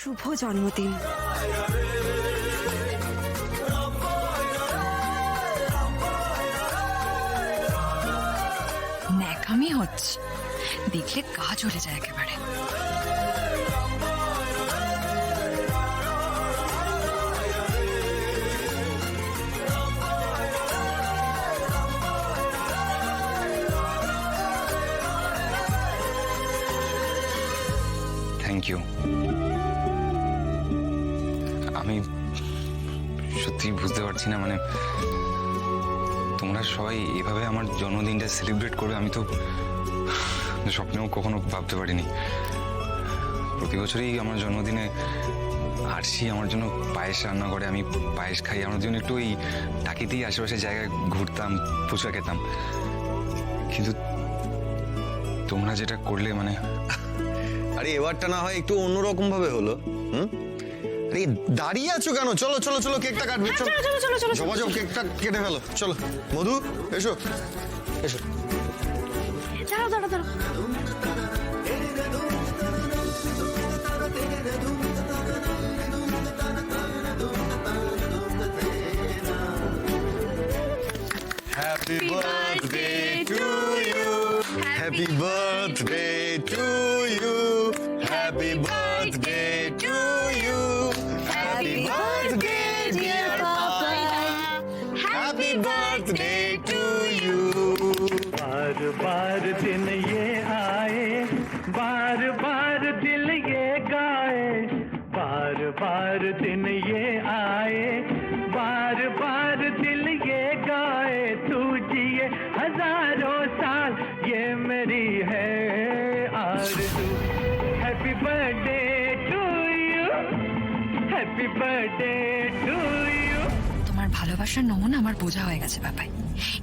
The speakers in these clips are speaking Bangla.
শুভ জন্মদিন। ন্যাকামি হচ্ছে, দেখলে গা জ্বলে যায় একেবারে। Thank you. আমি সত্যি বুঝতে পারছি না, মানে তোমরা সবাই এভাবে আমার জন্মদিনটা সেলিব্রেট করবে আমি তো স্বপ্নেও কখনো ভাবতে পারিনি। প্রতি বছরই আমার জন্মদিনে আরশি আমার জন্য পায়েস রান্না করে, আমি পায়েস খাই। আমার জন্য একটু ওই টাকিতেই আশেপাশে জায়গায় ঘুরতাম, ফুচকা খেতাম। কিন্তু তোমরা যেটা করলে, মানে আরে এবারটা না হয় একটু অন্যরকম ভাবে হলো। আরে দাঁড়িয়ে আছো কেন? চলো চলো চলো, কেকটা কাটবে। চলো চলো চলো, যোগাযোগ কেকটা কেটে ফেলো। চলো মধু, এসো এসো। দাঁড়াও দাঁড়াও দাঁড়াও। Happy birthday to you. Happy birthday to you. Happy birthday to you. Happy birthday dear Papa. Happy birthday to you. बार बार दिन ये आए, बार बार दिल ये गाए, बार बार दिन ये आए, बार बार दिल ये गाए, तू जिए हजारों साल ये मेरी है आरज़ू। Happy birthday to you, happy birthday to you. তোমার ভালোবাসার নমুনা আমার বোঝা হয়ে গেছে বাবাই।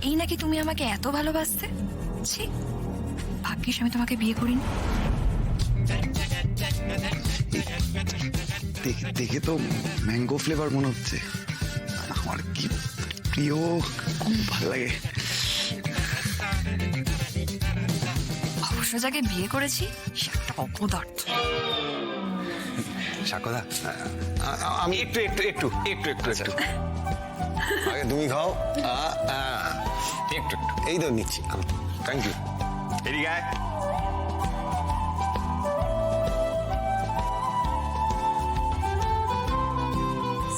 এই নাকি তুমি আমাকে এত ভালোবাসতে? ছি, ভাগ্যিস আমি তোমাকে বিয়ে করিনি। দেখে তো ম্যাঙ্গো ফ্লেভার মনে হচ্ছে। আমার কি প্রিয়, খুব ভালো লাগে। অবশ্য যাকে বিয়ে করেছি সে একটা অপদার্থ। সাকদা, আমি একটু একটু একটু একটু একটু একটু আগে তুমি খাও। একটু একটু এই তো নিচ্ছি। Thank you. এদিকে আয়।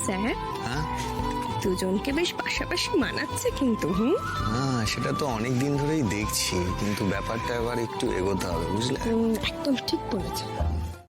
স্যার, দুজনকে বেশ পাশাপাশি মানাচ্ছে কিন্তু। সেটা তো অনেক দিন ধরেই দেখছি, কিন্তু ব্যাপারটা এবার একটু এগোতে হবে, বুঝলে? একদম ঠিক বলেছেন।